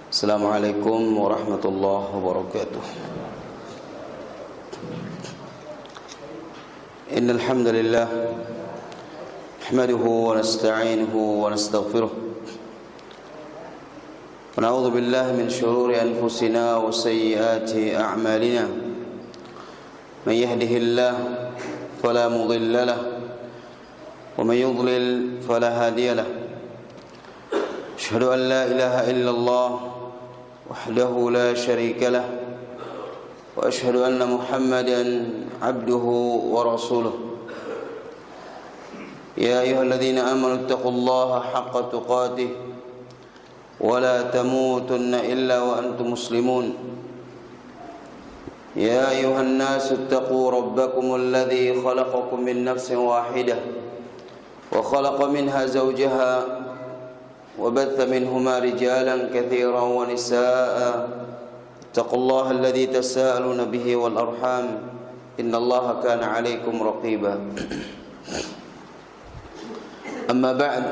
Assalamualaikum warahmatullahi wabarakatuh. Innal hamdalillah nahmaduhu wa nasta'inuhu wa nastaghfiruh. Wa na'udzu billahi min shururi anfusina wa sayyiati a'malina. Man yahdihillahu fala mudilla lahu wa man yudlil fala hadiya lahu. Asyhadu an la ilaha illallah wahdahu la syarika lah wa asyhadu anna Muhammadan abduhu wa rasuluh. Ya ayyuhalladzina amanu taqullaha haqqa tuqatih wa la tamutunna illa wa antum muslimun. Ya ayyuhan nasu taqu rabbakum alladzi khalaqakum min nafsin wahidah wa khalaqa minha zawjaha وبث منهما رجالا كثيرا ونساء اتقوا الله الذي تساءلون به والأرحام إن الله كان عليكم رقيبا أما بعد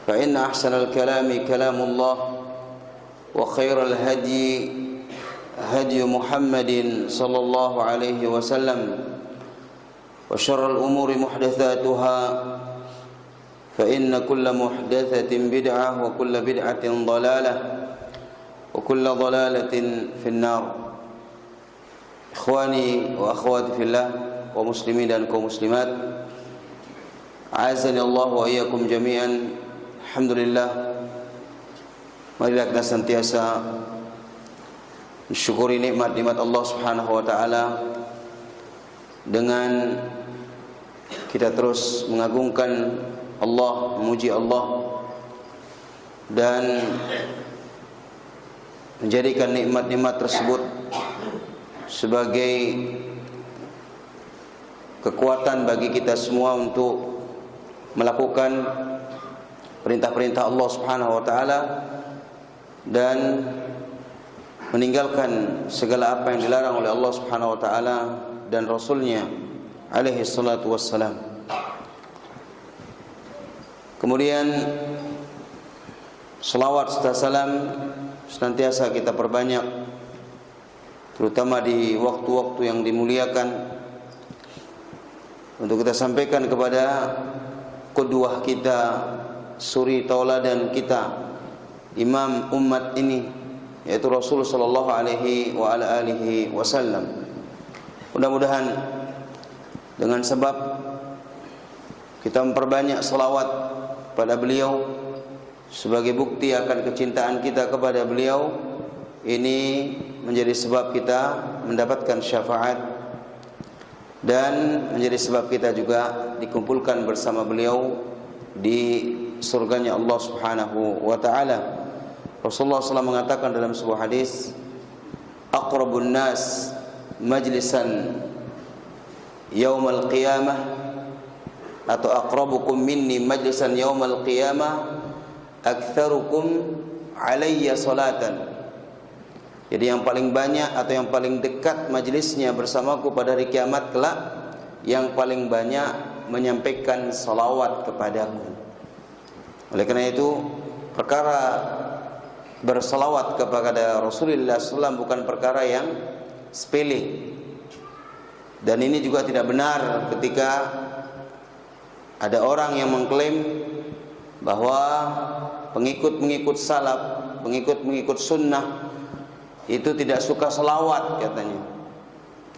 فإن أحسن الكلام كلام الله وخير الهدي هدي محمد صلى الله عليه وسلم وشر الأمور محدثاتها فإن كل محدثة بدعة وكل بدعة ضلالة وكل ضلالة في النار. Ikhwani wa akhwati fillah wa muslimin dan kaum muslimat, a'azzani Allah wa iyyakum jami'an. Alhamdulillah, marilah kita senantiasa mensyukuri nikmat-nikmat Allah Subhanahu wa taala dengan kita terus mengagungkan Allah, memuji Allah dan menjadikan nikmat-nikmat tersebut sebagai kekuatan bagi kita semua untuk melakukan perintah-perintah Allah Subhanahu wa taala dan meninggalkan segala apa yang dilarang oleh Allah Subhanahu wa taala dan Rasulnya alaihi salatu wassalam. Kemudian selawat serta salam senantiasa kita perbanyak, terutama di waktu-waktu yang dimuliakan, untuk kita sampaikan kepada qudwah kita, suri tauladan kita, imam umat ini, yaitu Rasul sallallahu alaihi wa ala alihi wasallam. Mudah-mudahan dengan sebab kita memperbanyak selawat pada beliau sebagai bukti akan kecintaan kita kepada beliau, ini menjadi sebab kita mendapatkan syafaat dan menjadi sebab kita juga dikumpulkan bersama beliau di surganya Allah Subhanahu wa taala. Rasulullah SAW mengatakan dalam sebuah hadis, aqrabun nas majlisan yaumal qiyamah atau aqrabukum minni majlisan yaumal qiyamah aktsarukum alayya salatan. Jadi yang paling banyak atau yang paling dekat majlisnya bersamaku pada hari kiamat kelak, yang paling banyak menyampaikan salawat kepadaku. Oleh karena itu, perkara bersalawat kepada Rasulullah SAW bukan perkara yang sepele. Dan ini juga tidak benar ketika ada orang yang mengklaim bahwa pengikut-pengikut salaf, pengikut-pengikut sunnah itu tidak suka selawat katanya,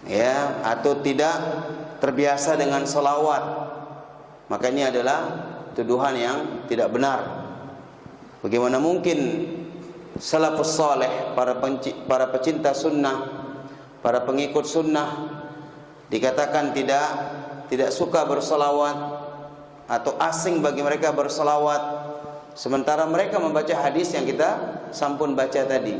ya, atau tidak terbiasa dengan selawat. Maka ini adalah tuduhan yang tidak benar. Bagaimana mungkin salafus saleh, para pecinta sunnah, para pengikut sunnah dikatakan tidak suka berselawat atau asing bagi mereka berselawat, sementara mereka membaca hadis yang kita sampun baca tadi,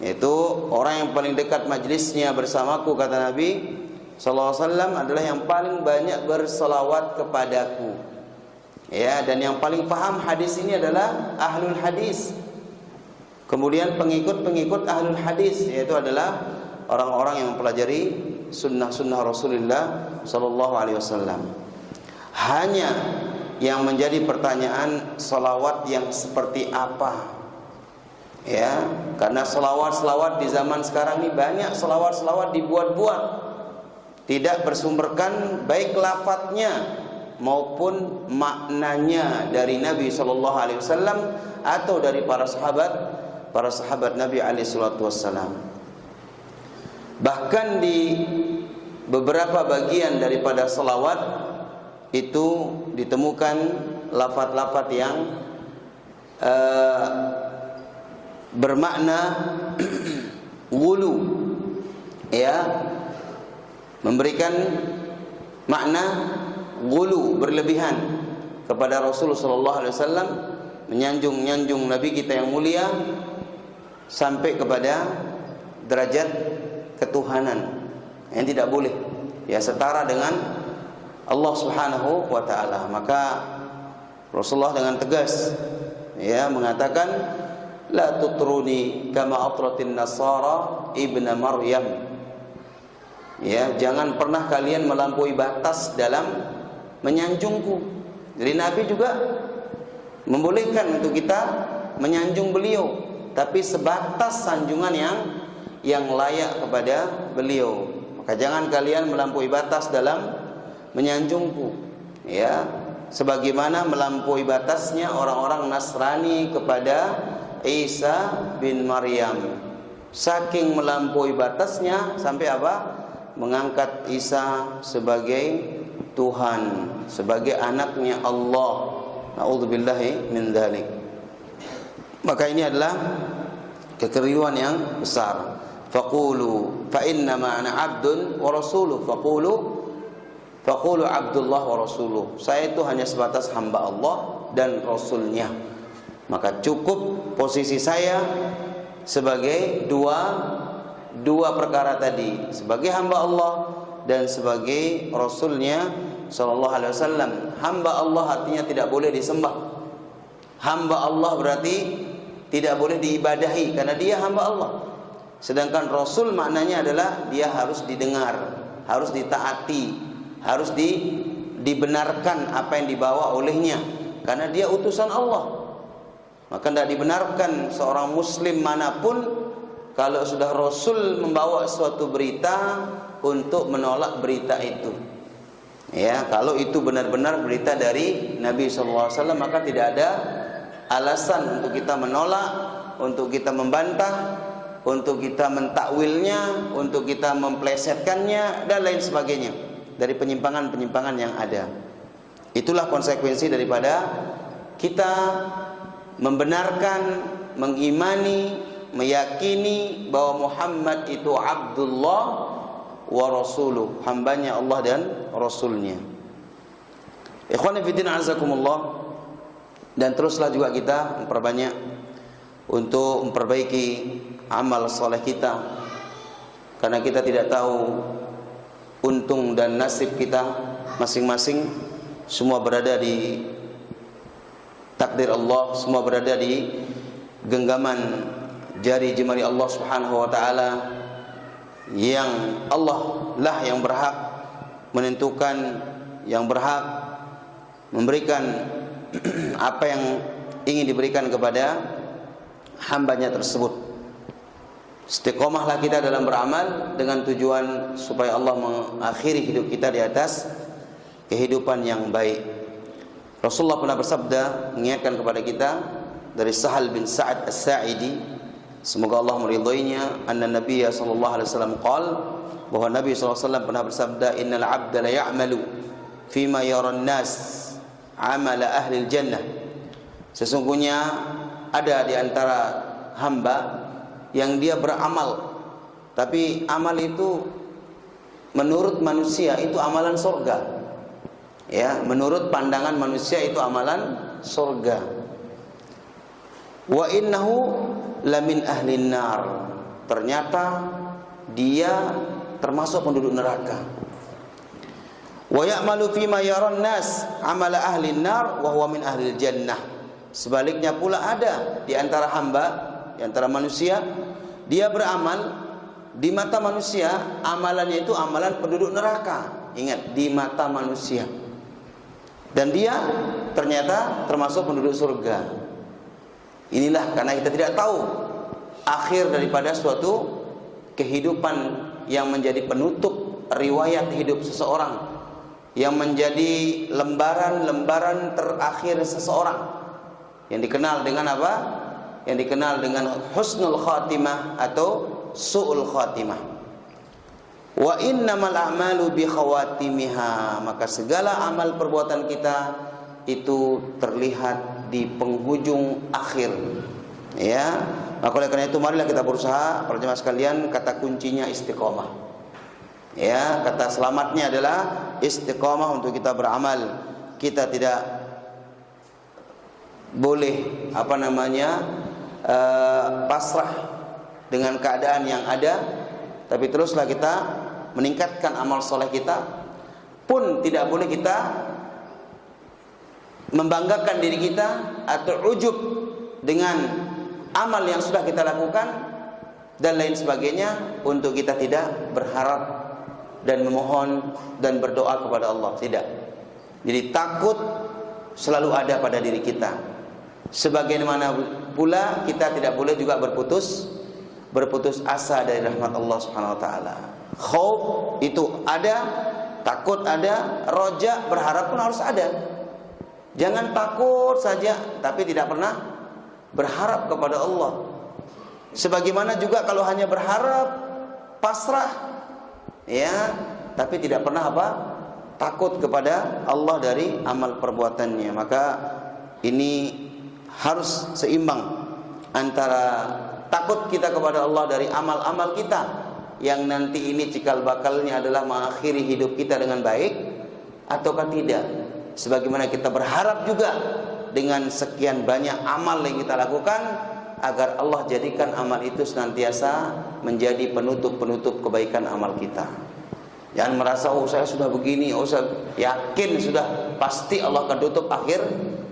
yaitu orang yang paling dekat majlisnya bersamaku, kata Nabi sallallahu alaihi wasallam, adalah yang paling banyak berselawat kepadaku. Ya, dan yang paling paham hadis ini adalah ahlul hadis. Kemudian pengikut-pengikut ahlul hadis, yaitu adalah orang-orang yang mempelajari sunnah-sunnah Rasulullah sallallahu alaihi wasallam. Hanya yang menjadi pertanyaan, salawat yang seperti apa? Ya, karena selawat-selawat di zaman sekarang ini banyak selawat-selawat dibuat-buat, tidak bersumberkan baik lafadznya maupun maknanya dari Nabi sallallahu alaihi wasallam atau dari para sahabat Nabi alaihi salatu wasallam. Bahkan di beberapa bagian daripada selawat itu ditemukan lafaz-lafaz yang bermakna ghulu, ya, memberikan makna ghulu, berlebihan kepada Rasulullah sallallahu alaihi wasallam, menyanjung Nabi kita yang mulia sampai kepada derajat ketuhanan yang tidak boleh, ya, setara dengan Allah Subhanahu wa taala. Maka Rasulullah dengan tegas, ya, mengatakan la tutruni kama atratin nasara ibna Maryam. Ya, jangan pernah kalian melampaui batas dalam menyanjungku. Jadi Nabi juga membolehkan untuk kita menyanjung beliau, tapi sebatas sanjungan yang layak kepada beliau. Maka jangan kalian melampaui batas dalam menyanjungku, ya, sebagaimana melampaui batasnya orang-orang Nasrani kepada Isa bin Maryam. Saking melampaui batasnya sampai apa? Mengangkat Isa sebagai Tuhan, sebagai anaknya Allah. Na'udzubillahi min dzalik. Maka ini adalah kekeliruan yang besar. Faqulu fa inna ma ana 'abdun wa rasuluh faqulu Abdullah wa rasuluh. Saya itu hanya sebatas hamba Allah dan Rasulnya. Maka cukup posisi saya sebagai dua perkara tadi, sebagai hamba Allah dan sebagai Rasulnya sallallahu alaihi wasallam. Hamba Allah artinya tidak boleh disembah. Hamba Allah berarti tidak boleh diibadahi karena dia hamba Allah. Sedangkan Rasul maknanya adalah dia harus didengar, harus ditaati, harus dibenarkan apa yang dibawa olehnya karena dia utusan Allah. Maka tidak dibenarkan seorang muslim manapun kalau sudah Rasul membawa suatu berita untuk menolak berita itu. Ya, kalau itu benar-benar berita dari Nabi SAW, maka tidak ada alasan untuk kita menolak, untuk kita membantah, untuk kita mentakwilnya, untuk kita memplesetkannya dan lain sebagainya dari penyimpangan-penyimpangan yang ada. Itulah konsekuensi daripada kita membenarkan, mengimani, meyakini bahwa Muhammad itu Abdullah wa Rasuluh, hambanya Allah dan Rasulnya. Ikhwani fillah azakumullah. Dan teruslah juga kita memperbanyak untuk memperbaiki amal soleh kita, karena kita tidak tahu untung dan nasib kita masing-masing. Semua berada di takdir Allah, semua berada di genggaman jari jemari Allah Subhanahu wa taala, yang Allah lah yang berhak menentukan, yang berhak memberikan apa yang ingin diberikan kepada hambanya tersebut. Istiqomahlah kita dalam beramal dengan tujuan supaya Allah mengakhiri hidup kita di atas kehidupan yang baik. Rasulullah pernah bersabda, mengingatkan kepada kita dari Sahal bin Sa'ad As-Sa'idi, semoga Allah meridhoinya, anna Nabiya sallallahu alaihi wasallam qala, bahwa Nabi sallallahu alaihi wasallam pernah bersabda, innal 'abda la ya'malu fima yara an-nas 'amala ahli al-jannah. Sesungguhnya ada di antara hamba yang dia beramal, tapi amal itu menurut manusia itu amalan surga. Ya, menurut pandangan manusia itu amalan surga. Wa innahu lamin ahlin nar. Ternyata dia termasuk penduduk neraka. Wa ya'malu fima yaran nas amala ahlin nar wa huwa min ahlil jannah. Sebaliknya pula ada di antara hamba, di antara manusia, dia beramal di mata manusia, amalannya itu amalan penduduk neraka. Ingat, di mata manusia. Dan dia ternyata termasuk penduduk surga. Inilah karena kita tidak tahu akhir daripada suatu kehidupan yang menjadi penutup riwayat hidup seseorang, yang menjadi lembaran-lembaran terakhir seseorang, yang dikenal dengan apa? Yang dikenal dengan husnul khatimah atau su'ul khatimah. Wa innamal a'malu bi khawatimiha, maka segala amal perbuatan kita itu terlihat di penghujung akhir. Ya, maka oleh karena itu marilah kita berusaha, para jemaah sekalian, kata kuncinya istiqomah. Ya, kata selamatnya adalah istiqomah untuk kita beramal. Kita tidak boleh pasrah dengan keadaan yang ada, tapi teruslah kita meningkatkan amal soleh kita. Pun tidak boleh kita membanggakan diri kita atau ujub dengan amal yang sudah kita lakukan dan lain sebagainya, untuk kita tidak berharap dan memohon dan berdoa kepada Allah. Tidak. Jadi takut selalu ada pada diri kita. Sebagaimana pula kita tidak boleh juga berputus asa dari rahmat Allah Subhanahu wa taala. Khauf itu ada, takut ada, roja, berharap pun harus ada. Jangan takut saja tapi tidak pernah berharap kepada Allah. Sebagaimana juga kalau hanya berharap, pasrah, ya, tapi tidak pernah takut kepada Allah dari amal perbuatannya. Maka ini harus seimbang antara takut kita kepada Allah dari amal-amal kita yang nanti ini cikal bakalnya adalah mengakhiri hidup kita dengan baik, ataukah tidak. Sebagaimana kita berharap juga dengan sekian banyak amal yang kita lakukan, agar Allah jadikan amal itu senantiasa menjadi penutup-penutup kebaikan amal kita. Jangan merasa, oh saya sudah begini, oh saya yakin sudah pasti Allah akan tutup akhir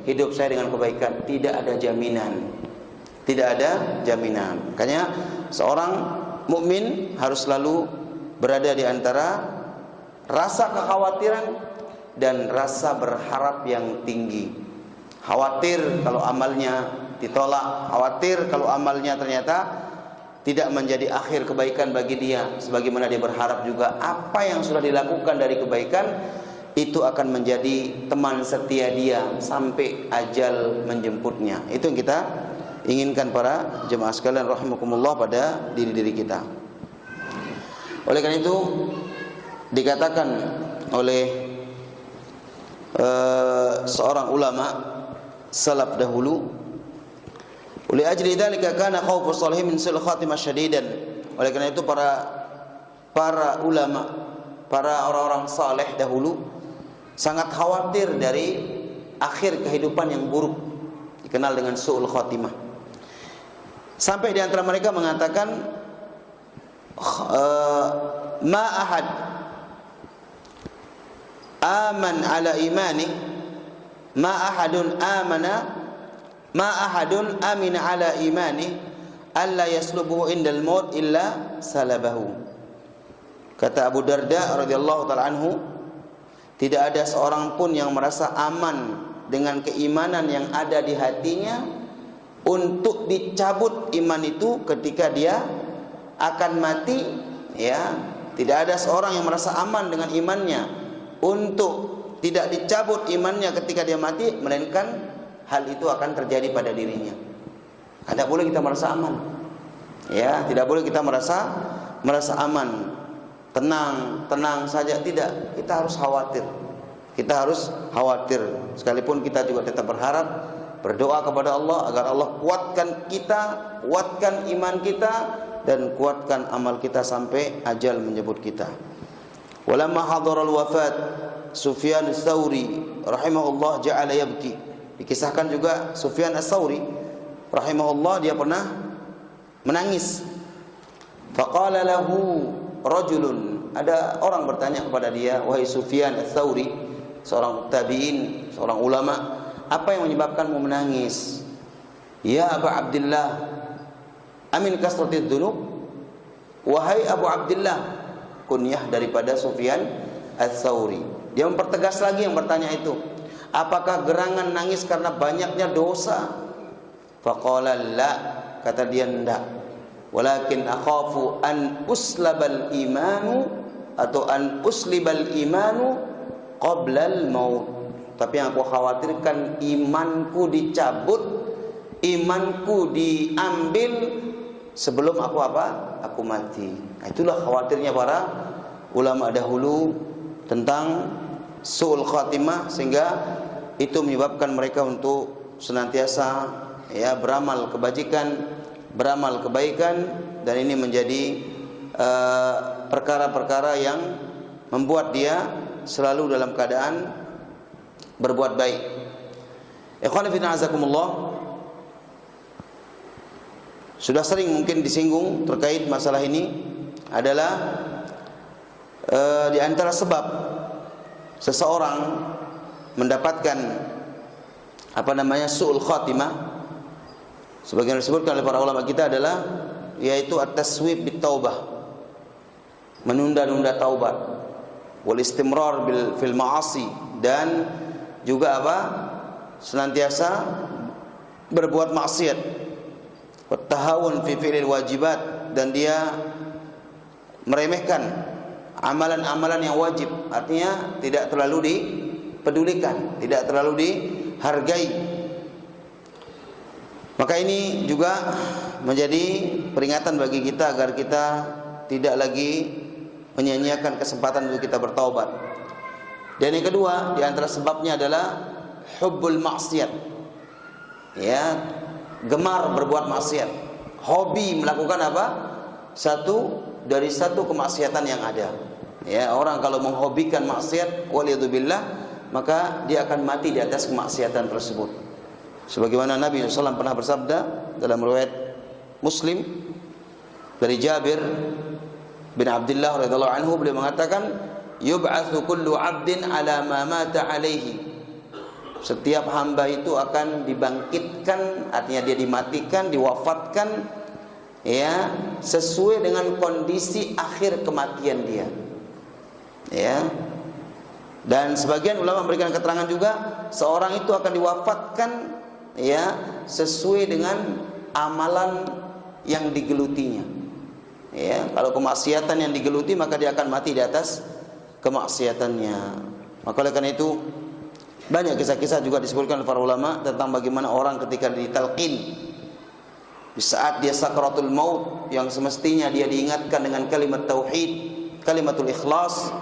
hidup saya dengan kebaikan. Tidak ada jaminan. Tidak ada jaminan. Makanya seorang mukmin harus selalu berada di antara rasa kekhawatiran dan rasa berharap yang tinggi. Khawatir kalau amalnya ditolak, khawatir kalau amalnya ternyata tidak menjadi akhir kebaikan bagi dia, sebagaimana dia berharap juga apa yang sudah dilakukan dari kebaikan itu akan menjadi teman setia dia sampai ajal menjemputnya. Itu yang kita inginkan para jemaah sekalian rahimakumullah pada diri-diri kita. Oleh karena itu dikatakan oleh seorang ulama salaf dahulu, oleh ajli dzalika kana khaufus shalihin min sul khatimah syadidan. Oleh karena itu para ulama, para orang-orang saleh dahulu sangat khawatir dari akhir kehidupan yang buruk, dikenal dengan su'ul khatimah. Sampai di antara mereka mengatakan, ma ahad aman ala imani, ma ahadun amina ala imani alla yaslubuhu indal maut illa salabahu. Kata Abu Darda radhiyallahu taala anhu, tidak ada seorang pun yang merasa aman dengan keimanan yang ada di hatinya untuk dicabut iman itu ketika dia akan mati, ya. Tidak ada seorang yang merasa aman dengan imannya untuk tidak dicabut imannya ketika dia mati, melainkan hal itu akan terjadi pada dirinya. Tidak boleh kita merasa aman, ya. Tidak boleh kita merasa aman, tenang saja. Tidak, kita harus khawatir. Kita harus khawatir. Sekalipun kita juga tetap berharap, berdoa kepada Allah agar Allah kuatkan kita, kuatkan iman kita, dan kuatkan amal kita sampai ajal menjemput kita. Walamma hadaral wafat Sufyan ats-Tsauri rahimahullah ja'ala yabki. Dikisahkan juga Sufyan ats-Tsauri rahimahullah dia pernah menangis. Faqala lahu rajulun, ada orang bertanya kepada dia, wahai Sufyan ats-Tsauri, seorang tabi'in, seorang ulama, apa yang menyebabkanmu menangis? Ya Abu Abdullah, amin kasratid dzunub? Wahai Abu Abdullah, kunyah daripada Sufyan ats-Tsauri. Dia mempertegas lagi yang bertanya itu, apakah gerangan nangis karena banyaknya dosa? Faqala la, kata dia enggak. walakin akhafu an uslabal imanu atau an uslibal imanu qablal maut. Tapi yang aku khawatirkan imanku dicabut, imanku diambil sebelum aku apa? Aku mati. Nah, itulah khawatirnya para ulama dahulu tentang su'ul khatimah, sehingga itu menyebabkan mereka untuk senantiasa ya beramal kebajikan, beramal kebaikan, dan ini menjadi perkara-perkara yang membuat dia selalu dalam keadaan berbuat baik. Ikhwan fillah azakumullah, sudah sering mungkin disinggung terkait masalah ini adalah di antara sebab seseorang mendapatkan su'ul khatimah, sebagian disebutkan oleh para ulama kita adalah yaitu at-taswib bit taubah, menunda-nunda taubat, wal istimrar fil ma'asi, dan juga senantiasa berbuat maksiat, wat tahawun fi fi'lil wajibat, dan dia meremehkan amalan-amalan yang wajib, artinya tidak terlalu dipedulikan, tidak terlalu dihargai. Maka ini juga menjadi peringatan bagi kita agar kita tidak lagi menyia-nyiakan kesempatan untuk kita bertaubat. Dan yang kedua, di antara sebabnya adalah hubbul maksiat. Ya, gemar berbuat maksiat, hobi melakukan satu dari satu kemaksiatan yang ada. Ya, orang kalau menghobikan maksiat, waliyadzubillah, maka dia akan mati di atas kemaksiatan tersebut. Sebagaimana Nabi SAW pernah bersabda dalam riwayat Muslim dari Jabir bin Abdullah radhiyallahu anhu, beliau mengatakan, yub'atsu kullu 'abdin 'ala ma mata 'alaihi. Setiap hamba itu akan dibangkitkan, artinya dia dimatikan, diwafatkan ya sesuai dengan kondisi akhir kematian dia. Ya. Dan sebagian ulama memberikan keterangan juga seorang itu akan diwafatkan ya sesuai dengan amalan yang digelutinya. Ya, kalau kemaksiatan yang digeluti maka dia akan mati di atas kemaksiatannya. Maka oleh karena itu banyak kisah-kisah juga disebutkan oleh para ulama tentang bagaimana orang ketika ditalqin di saat dia sakaratul maut, yang semestinya dia diingatkan dengan kalimat tauhid, kalimatul ikhlas,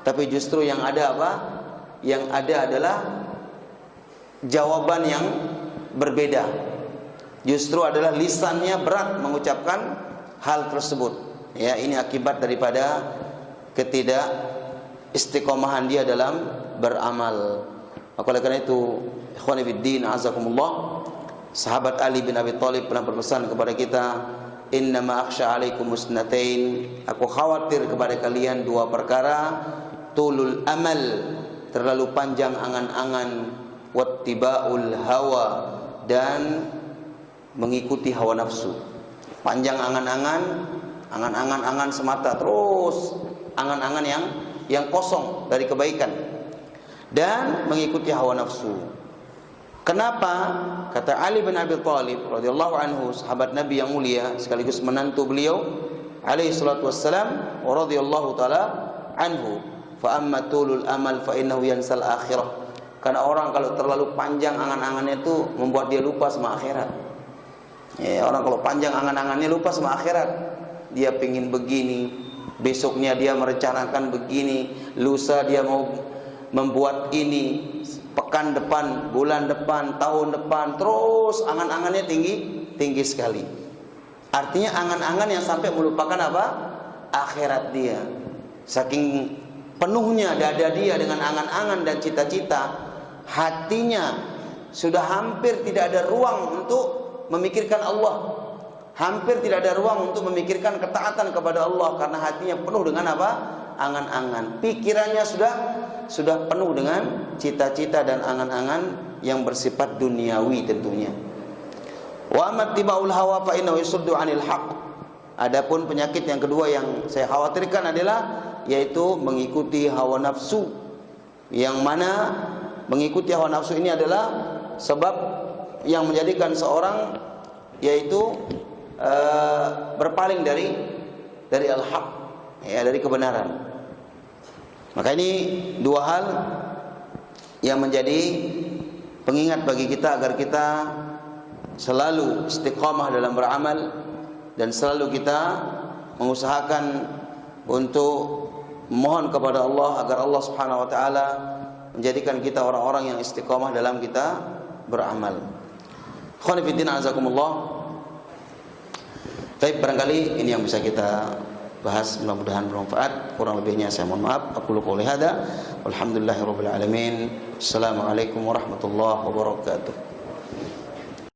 tapi justru yang ada yang ada adalah jawaban yang berbeda. Justru adalah lisannya berat mengucapkan hal tersebut. Ya, ini akibat daripada ketidak istiqomahan dia dalam beramal. Maka oleh karena itu, ikhwani fiddin azakumullah, sahabat Ali bin Abi Thalib pernah berpesan kepada kita, innama akhsha alaikum musnatain, aku khawatir kepada kalian dua perkara, tulul amal, terlalu panjang angan-angan, wattiba'ul hawa, dan mengikuti hawa nafsu. Panjang angan-angan, angan-angan semata, terus angan-angan yang kosong dari kebaikan, dan mengikuti hawa nafsu. Kenapa? Kata Ali bin Abi Thalib radhiyallahu anhu, sahabat Nabi yang mulia sekaligus menantu beliau alaihi salatu wassalam wa radhiyallahu taala anhu, fa amma tulul amal fa innahu yansal akhirah. Karena orang kalau terlalu panjang angan-angannya itu membuat dia lupa sama akhirat. Ya, orang kalau panjang angan-angannya lupa sama akhirat. Dia pingin begini, besoknya dia merencanakan begini, lusa dia mau membuat ini, pekan depan, bulan depan, tahun depan, terus angan-angannya tinggi sekali. Artinya angan-angan yang sampai melupakan akhirat dia. Saking penuhnya dada dia dengan angan-angan dan cita-cita, hatinya sudah hampir tidak ada ruang untuk memikirkan Allah. Hampir tidak ada ruang untuk memikirkan ketaatan kepada Allah, karena hatinya penuh dengan angan-angan. Pikirannya sudah penuh dengan cita-cita dan angan-angan yang bersifat duniawi tentunya. Wa amattibaul hawa fa innahu yasuddu 'anil haqq. Adapun penyakit yang kedua yang saya khawatirkan adalah yaitu mengikuti hawa nafsu, yang mana mengikuti hawa nafsu ini adalah sebab yang menjadikan seorang yaitu berpaling dari al-haq, ya, dari kebenaran. Maka ini dua hal yang menjadi pengingat bagi kita agar kita selalu istiqamah dalam beramal dan selalu kita mengusahakan untuk mohon kepada Allah agar Allah Subhanahu wa taala menjadikan kita orang-orang yang istiqamah dalam kita beramal. Ikhwani fillah azakumullah. Baik, barangkali ini yang bisa kita bahas, mudah-mudahan bermanfaat. Kurang lebihnya saya mohon maaf. Aku qouli hada walhamdulillahirabbil alamin. Assalamualaikum warahmatullahi wabarakatuh.